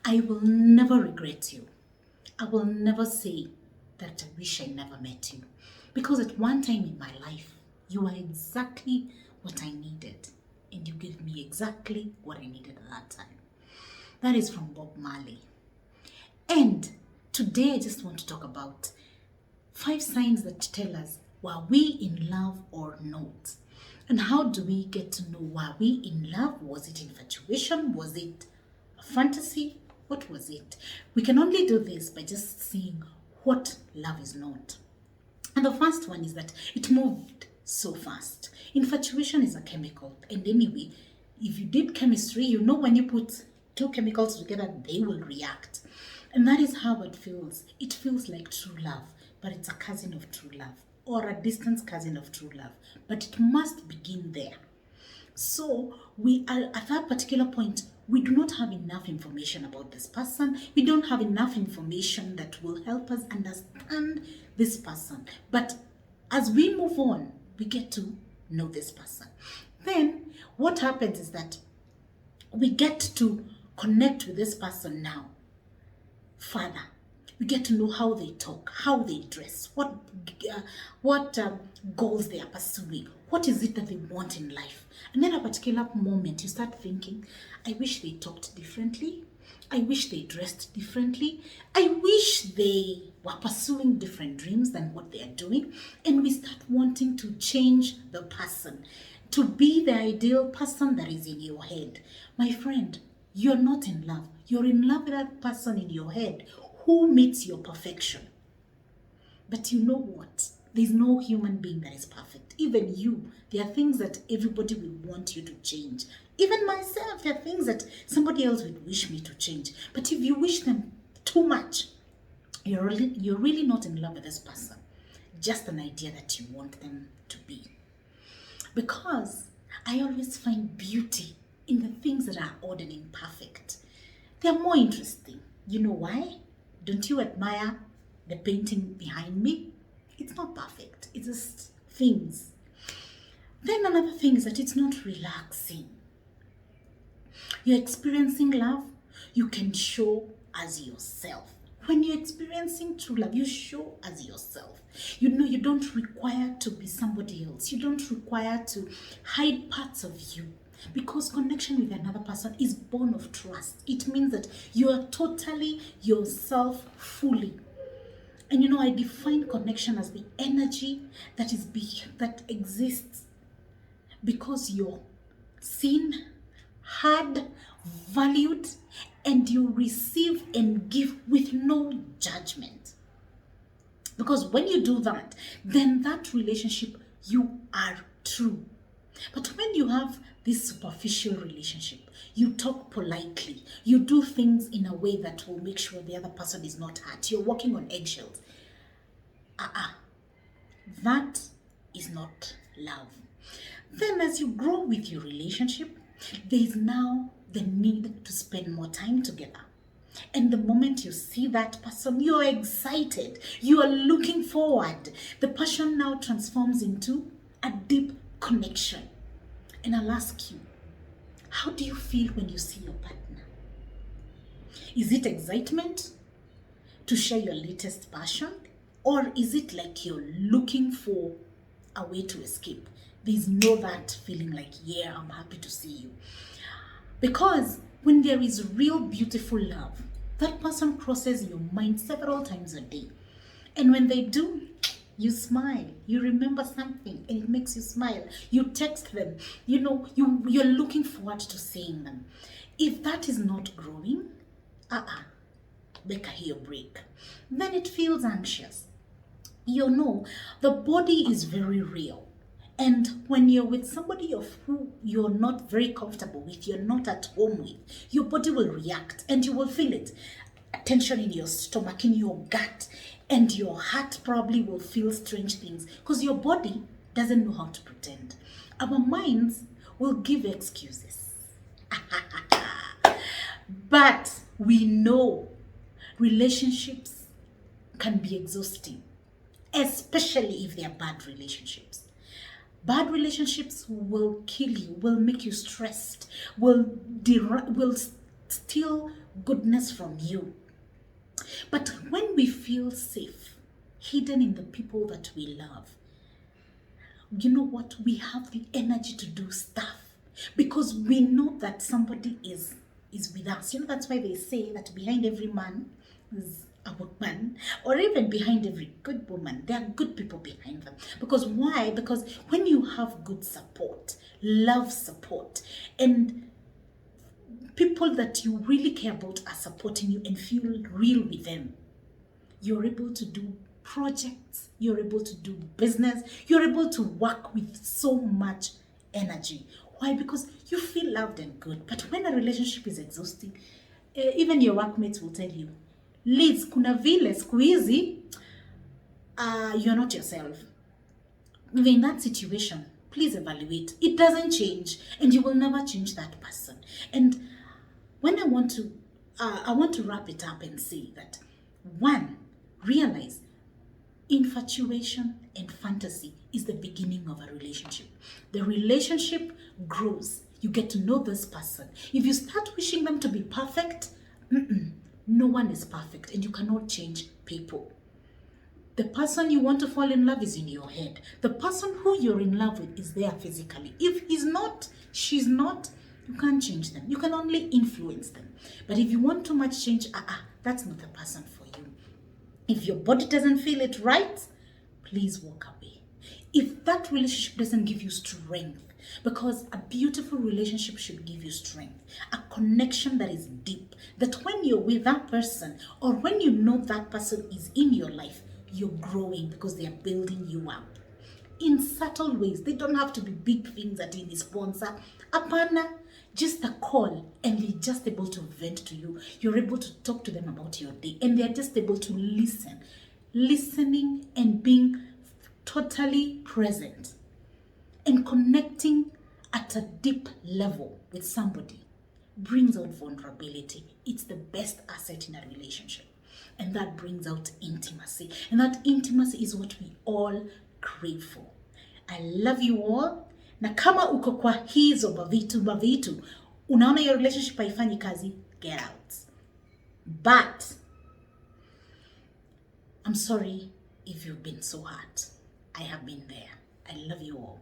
I will never regret you. I will never say that I wish I never met you. Because at one time in my life, you were exactly what I needed. And you gave me exactly what I needed at that time. That is from Bob Marley. And today I just want to talk about 5 signs that tell us, were we in love or not? And how do we get to know, were we in love? Was it infatuation? Was it a fantasy? What was it? We can only do this by just seeing what love is not. And the first one is that it moved so fast. Infatuation is a chemical. And anyway, if you did chemistry, you know when you put 2 chemicals together, they will react. And that is how it feels. It feels like true love, but it's a cousin of true love, or a distant cousin of true love. But it must begin there. So we are at that particular point, we do not have enough information about this person. We don't have enough information that will help us understand this person. But as we move on, we get to know this person. Then what happens is that we get to connect with this person now further. We get to know how they talk, how they dress, what goals they are pursuing, what is it that they want in life. And then at a particular moment, you start thinking, I wish they talked differently. I wish they dressed differently. I wish they were pursuing different dreams than what they are doing. And we start wanting to change the person to be the ideal person that is in your head. My friend, you're not in love. You're in love with that person in your head who meets your perfection. But you know what? There's no human being that is perfect. Even you, there are things that everybody will want you to change. Even myself, there are things that somebody else would wish me to change. But if you wish them too much, you're really not in love with this person. Just an idea that you want them to be. Because I always find beauty in the things that are odd and imperfect. They're more interesting. You know why? Don't you admire the painting behind me? It's not perfect. It's just things. Then another thing is that it's not relaxing. You're experiencing love, you can show as yourself. When you're experiencing true love, you show as yourself. You know, you don't require to be somebody else. You don't require to hide parts of you. Because connection with another person is born of trust. It means that you are totally yourself fully. And you know, I define connection as the energy that exists because you're seen, heard, valued, and you receive and give with no judgment. Because when you do that, then that relationship, you are true. But when you have this superficial relationship, you talk politely, you do things in a way that will make sure the other person is not hurt, you're walking on eggshells. That is not love. Then as you grow with your relationship, there is now the need to spend more time together. And the moment you see that person, you're excited, you are looking forward. The passion now transforms into a deep connection. And I'll ask you, how do you feel when you see your partner? Is it excitement to share your latest passion? Or is it like you're looking for a way to escape? There's no that feeling like, yeah, I'm happy to see you. Because when there is real beautiful love, that person crosses your mind several times a day. And when they do, you smile, you remember something and it makes you smile. You text them, you know, you're looking forward to seeing them. If that is not growing, make a heel break. Then it feels anxious. You know, the body is very real. And when you're with somebody of who you're not very comfortable with, you're not at home with, your body will react and you will feel it. Tension in your stomach, in your gut, and your heart probably will feel strange things because your body doesn't know how to pretend. Our minds will give excuses. But we know relationships can be exhausting, especially if they are bad relationships. Bad relationships will kill you, will make you stressed, will steal goodness from you. But when we feel safe, hidden in the people that we love, you know what? We have the energy to do stuff because we know that somebody is with us. You know, that's why they say that behind every man is a woman, or even behind every good woman, there are good people behind them. Because why? Because when you have good support, love support, and people that you really care about are supporting you and feel real with them, you're able to do projects, you're able to do business, you're able to work with so much energy. Why? Because you feel loved and good. But when a relationship is exhausting, even your workmates will tell you, Liz, kuna vile siku hizi, you're not yourself. In that situation, please evaluate. It doesn't change, and you will never change that person. And when I want to wrap it up and say that, one, realize infatuation and fantasy is the beginning of a relationship. The relationship grows. You get to know this person. If you start wishing them to be perfect, no one is perfect, and you cannot change people. The person you want to fall in love is in your head. The person who you're in love with is there physically. If he's not, she's not, you can't change them. You can only influence them. But if you want too much change, that's not the person for you. If your body doesn't feel it right, please walk away. If that relationship doesn't give you strength, because a beautiful relationship should give you strength, a connection that is deep, that when you're with that person, or when you know that person is in your life, you're growing because they are building you up in subtle ways. They don't have to be big things that you sponsor. Apana, just a call, and they're just able to vent to you. You're able to talk to them about your day, and they're just able to listen. Listening and being totally present and connecting at a deep level with somebody brings out vulnerability. It's the best asset in a relationship. And that brings out intimacy. And that intimacy is what we all crave for. I love you all. Na kama uko kwa hizo mavitu, unaona your relationship haifanyi kazi, get out. But I'm sorry if you've been so hurt. I have been there. I love you all.